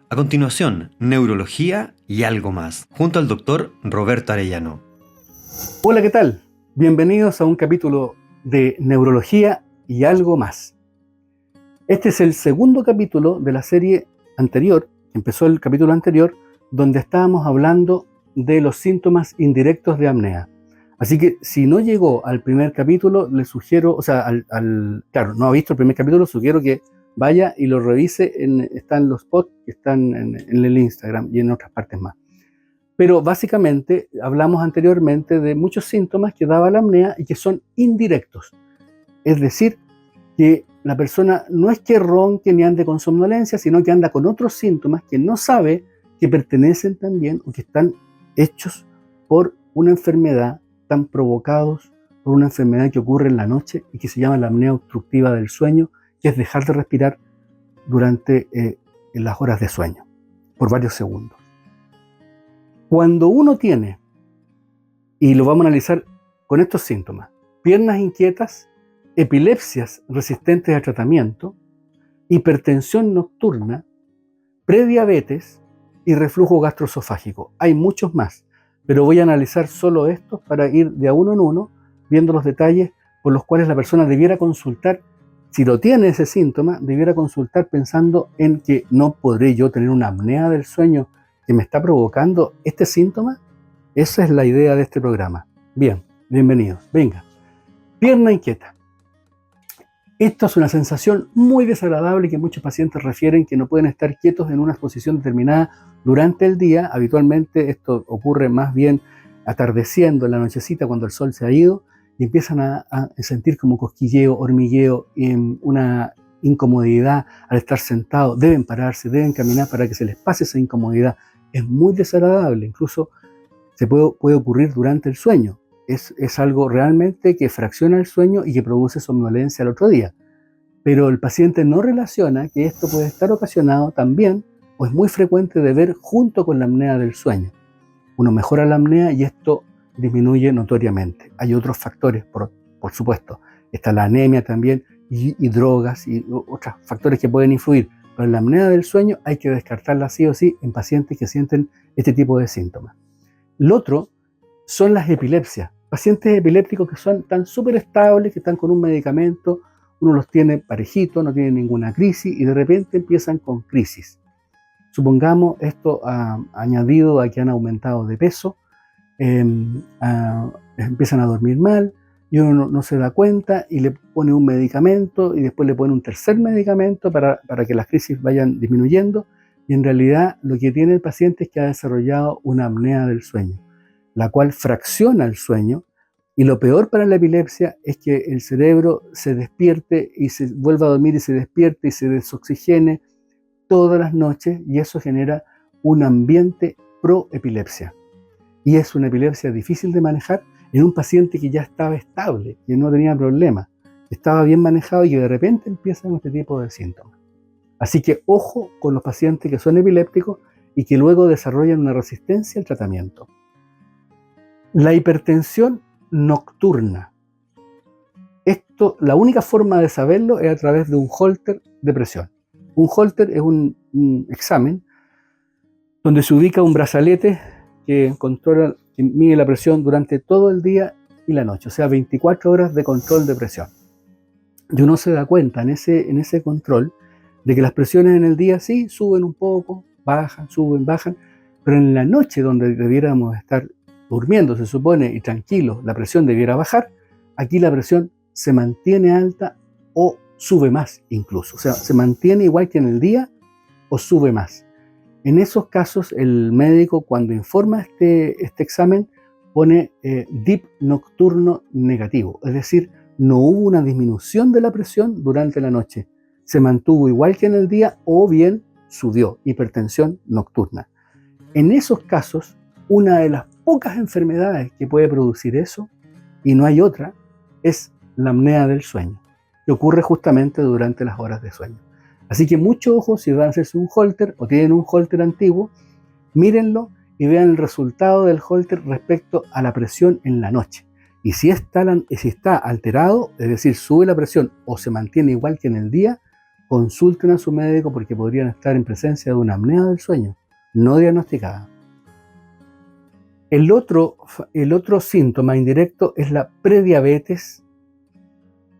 A continuación, neurología y algo más, junto al doctor Roberto Arellano. Hola, ¿qué tal? Bienvenidos a un capítulo de neurología y algo más. Este es el segundo capítulo de la serie anterior, empezó el capítulo anterior, donde estábamos hablando de los síntomas indirectos de apnea. Así que si no llegó al primer capítulo, le sugiero, claro, no ha visto el primer capítulo, sugiero que vaya y lo revise, están los posts que están en el Instagram y en otras partes más. Pero básicamente hablamos anteriormente de muchos síntomas que daba la apnea y que son indirectos. Es decir, que la persona no es que ronque ni ande con somnolencia, sino que anda con otros síntomas que no sabe que pertenecen también o que están hechos por una enfermedad, están provocados por una enfermedad que ocurre en la noche y que se llama la apnea obstructiva del sueño, que es dejar de respirar durante las horas de sueño, por varios segundos. Cuando uno tiene, y lo vamos a analizar con estos síntomas, piernas inquietas, epilepsias resistentes a tratamiento, hipertensión nocturna, prediabetes y reflujo gastroesofágico. Hay muchos más, pero voy a analizar solo estos para ir de a uno en uno, viendo los detalles por los cuales la persona debiera consultar. Si lo tiene ese síntoma, debiera consultar pensando en que no podré yo tener una apnea del sueño que me está provocando este síntoma. Esa es la idea de este programa. Bien, bienvenidos. Venga, pierna inquieta. Esto es una sensación muy desagradable que muchos pacientes refieren que no pueden estar quietos en una posición determinada durante el día. Habitualmente esto ocurre más bien atardeciendo en la nochecita cuando el sol se ha ido y empiezan a sentir como cosquilleo, hormigueo, una incomodidad al estar sentados. Deben pararse, deben caminar para que se les pase esa incomodidad. Es muy desagradable, incluso se puede ocurrir durante el sueño. Es algo realmente que fracciona el sueño y que produce somnolencia al otro día. Pero el paciente no relaciona que esto puede estar ocasionado también, o es muy frecuente de ver junto con la apnea del sueño. Uno mejora la apnea y esto disminuye notoriamente. Hay otros factores, por supuesto. Está la anemia también y drogas y otros factores que pueden influir. Pero la apnea del sueño hay que descartarla sí o sí en pacientes que sienten este tipo de síntomas. Lo otro son las epilepsias. Pacientes epilépticos que están súper estables, que están con un medicamento, uno los tiene parejitos, no tienen ninguna crisis y de repente empiezan con crisis. Supongamos esto añadido a que han aumentado de peso, empiezan a dormir mal y uno no se da cuenta y le pone un medicamento y después le pone un tercer medicamento para que las crisis vayan disminuyendo y en realidad lo que tiene el paciente es que ha desarrollado una apnea del sueño, la cual fracciona el sueño y lo peor para la epilepsia es que el cerebro se despierte y se vuelva a dormir y se despierte y se desoxigene todas las noches y eso genera un ambiente pro-epilepsia. Y es una epilepsia difícil de manejar en un paciente que ya estaba estable, que no tenía problemas, que estaba bien manejado y que de repente empiezan este tipo de síntomas. Así que ojo con los pacientes que son epilépticos y que luego desarrollan una resistencia al tratamiento. La hipertensión nocturna. Esto, la única forma de saberlo es a través de un Holter de presión. Un Holter es un examen donde se ubica un brazalete que mide la presión durante todo el día y la noche, o sea, 24 horas de control de presión. Y uno se da cuenta en ese control de que las presiones en el día sí suben un poco, bajan, suben, bajan, pero en la noche donde debiéramos estar durmiendo, se supone, y tranquilos, la presión debiera bajar, aquí la presión se mantiene alta o sube más incluso, o sea, se mantiene igual que en el día o sube más. En esos casos, el médico cuando informa este examen pone DIP nocturno negativo, es decir, no hubo una disminución de la presión durante la noche, se mantuvo igual que en el día o bien subió, hipertensión nocturna. En esos casos, una de las pocas enfermedades que puede producir eso, y no hay otra, es la apnea del sueño, que ocurre justamente durante las horas de sueño. Así que mucho ojo si van a hacerse un Holter o tienen un Holter antiguo, mírenlo y vean el resultado del Holter respecto a la presión en la noche. Y si está alterado, es decir, sube la presión o se mantiene igual que en el día, consulten a su médico porque podrían estar en presencia de una apnea del sueño no diagnosticada. El otro síntoma indirecto es la prediabetes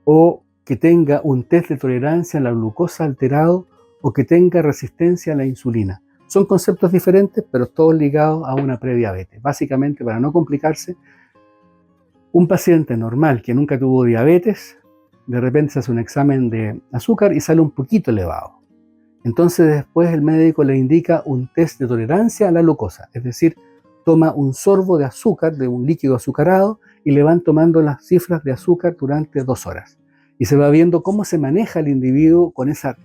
o que tenga un test de tolerancia a la glucosa alterado o que tenga resistencia a la insulina. Son conceptos diferentes, pero todos ligados a una prediabetes. Básicamente, para no complicarse, un paciente normal que nunca tuvo diabetes, de repente se hace un examen de azúcar y sale un poquito elevado. Entonces después el médico le indica un test de tolerancia a la glucosa, es decir, toma un sorbo de azúcar, de un líquido azucarado, y le van tomando las cifras de azúcar durante 2 horas. Y se va viendo cómo se maneja el individuo con esa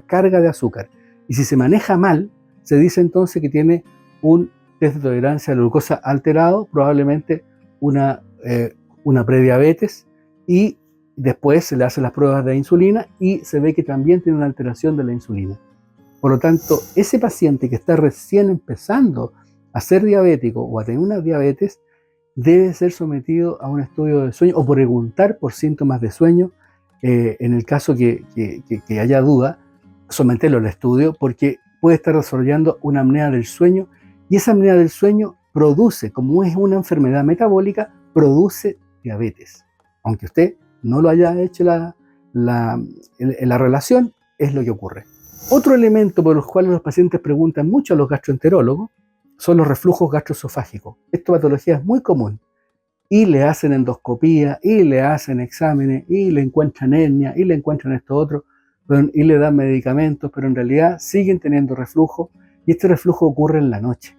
carga de azúcar. Y si se maneja mal, se dice entonces que tiene un test de tolerancia a la glucosa alterado, probablemente una prediabetes, y después se le hacen las pruebas de insulina y se ve que también tiene una alteración de la insulina. Por lo tanto, ese paciente que está recién empezando a ser diabético o a tener una diabetes debe ser sometido a un estudio de sueño o preguntar por síntomas de sueño. En el caso que haya duda, someterlo al estudio porque puede estar desarrollando una apnea del sueño, y esa apnea del sueño produce, como es una enfermedad metabólica, produce diabetes. Aunque usted no lo haya hecho la relación, es lo que ocurre. Otro elemento por los cuales los pacientes preguntan mucho a los gastroenterólogos son los reflujos gastroesofágicos. Esta patología es muy común y le hacen endoscopía y le hacen exámenes y le encuentran hernia y le encuentran esto otro y le dan medicamentos, pero en realidad siguen teniendo reflujo, y este reflujo ocurre en la noche.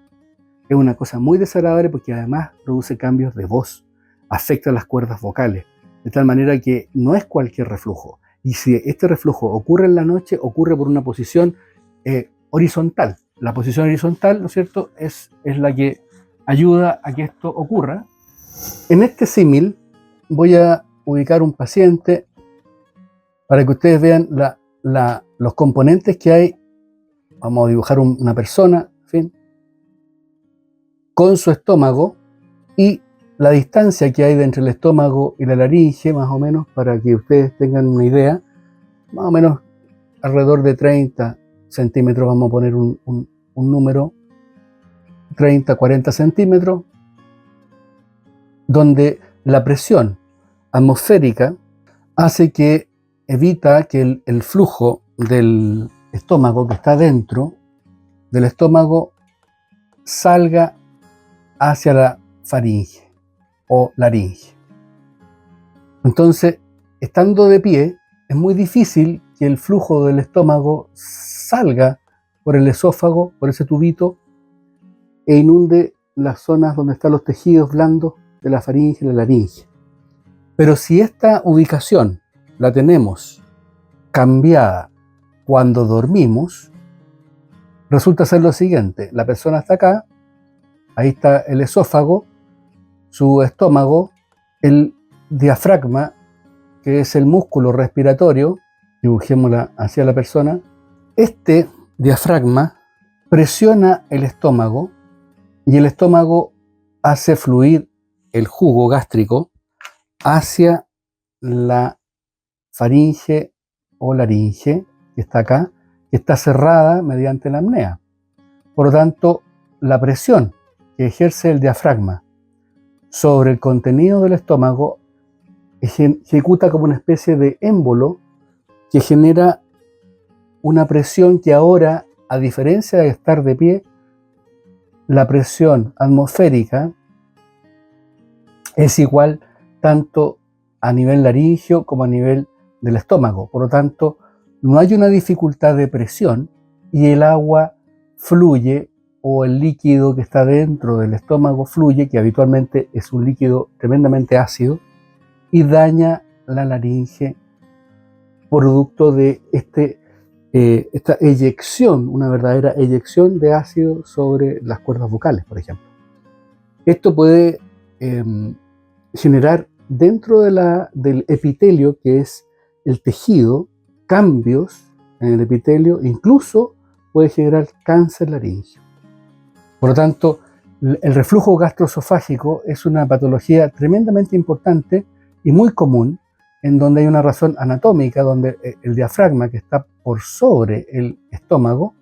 Es una cosa muy desagradable porque además produce cambios de voz, afecta las cuerdas vocales, de tal manera que no es cualquier reflujo. Y si este reflujo ocurre en la noche, ocurre por una posición horizontal. La posición horizontal, ¿no es cierto?, es la que ayuda a que esto ocurra. En este símil voy a ubicar un paciente para que ustedes vean los componentes que hay. Vamos a dibujar una persona, en fin, con su estómago y la distancia que hay entre el estómago y la laringe, más o menos, para que ustedes tengan una idea, más o menos alrededor de 30 centímetros, vamos a poner un número, 30, 40 centímetros, donde la presión atmosférica hace que evita que el flujo del estómago que está dentro del estómago salga hacia la faringe o laringe. Entonces, estando de pie, es muy difícil que el flujo del estómago salga por el esófago, por ese tubito, e inunde las zonas donde están los tejidos blandos de la faringe y la laringe. Pero si esta ubicación la tenemos cambiada cuando dormimos, resulta ser lo siguiente: la persona está acá, ahí está el esófago, su estómago, el diafragma, que es el músculo respiratorio, dibujémosla hacia la persona. Este diafragma presiona el estómago y el estómago hace fluir el jugo gástrico hacia la faringe o laringe, que está acá, que está cerrada mediante la apnea. Por lo tanto, la presión que ejerce el diafragma sobre el contenido del estómago ejecuta como una especie de émbolo que genera una presión que ahora, a diferencia de estar de pie, la presión atmosférica es igual tanto a nivel laringio como a nivel del estómago. Por lo tanto, no hay una dificultad de presión y el agua fluye, o el líquido que está dentro del estómago fluye, que habitualmente es un líquido tremendamente ácido, y daña la laringe producto de esta eyección, una verdadera eyección de ácido sobre las cuerdas vocales, por ejemplo. Esto puede generar dentro del epitelio, que es el tejido, cambios en el epitelio, incluso puede generar cáncer laríngeo. Por lo tanto, el reflujo gastroesofágico es una patología tremendamente importante y muy común, en donde hay una razón anatómica, donde el diafragma, que está por sobre el estómago,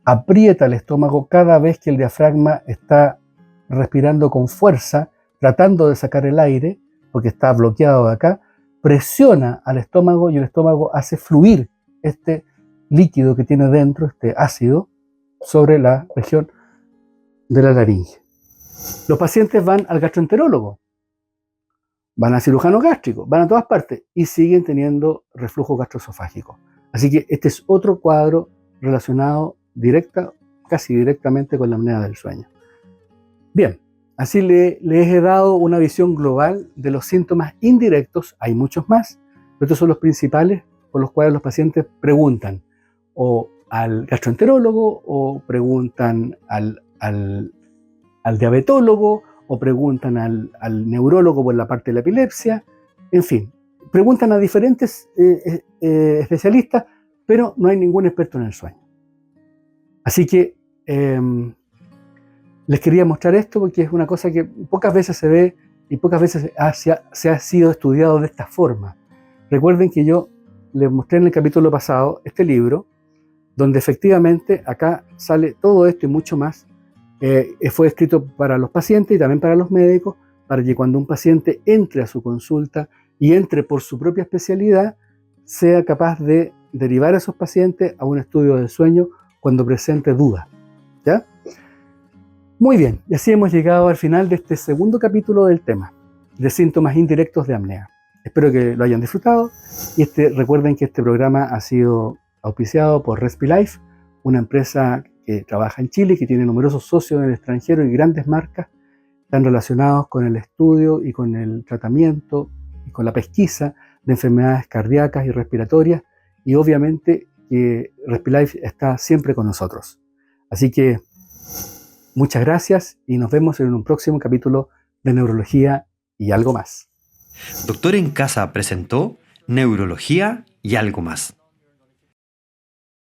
aprieta el estómago cada vez que el diafragma está respirando con fuerza, tratando de sacar el aire, porque está bloqueado de acá, presiona al estómago y el estómago hace fluir este líquido que tiene dentro, este ácido, sobre la región de la laringe. Los pacientes van al gastroenterólogo, van al cirujano gástrico, van a todas partes y siguen teniendo reflujo gastroesofágico. Así que este es otro cuadro relacionado casi directamente con la apnea del sueño. Bien, así les he dado una visión global de los síntomas indirectos, hay muchos más, pero estos son los principales por los cuales los pacientes preguntan o al gastroenterólogo o preguntan al diabetólogo o preguntan al neurólogo por la parte de la epilepsia, en fin, preguntan a diferentes especialistas, pero no hay ningún experto en el sueño. Así que les quería mostrar esto porque es una cosa que pocas veces se ve y pocas veces se ha sido estudiado de esta forma. Recuerden que yo les mostré en el capítulo pasado este libro, donde efectivamente acá sale todo esto y mucho más. Fue escrito para los pacientes y también para los médicos, para que cuando un paciente entre a su consulta y entre por su propia especialidad, sea capaz de derivar a esos pacientes a un estudio del sueño cuando presente dudas. ¿Ya? Muy bien, y así hemos llegado al final de este segundo capítulo del tema, de síntomas indirectos de apnea. Espero que lo hayan disfrutado y recuerden que este programa ha sido auspiciado por RespiLife, una empresa que trabaja en Chile, que tiene numerosos socios en el extranjero y grandes marcas están relacionados con el estudio y con el tratamiento y con la pesquisa de enfermedades cardíacas y respiratorias, y obviamente que RespiLife está siempre con nosotros. Así que muchas gracias y nos vemos en un próximo capítulo de Neurología y algo más. Doctor en Casa presentó Neurología y algo más.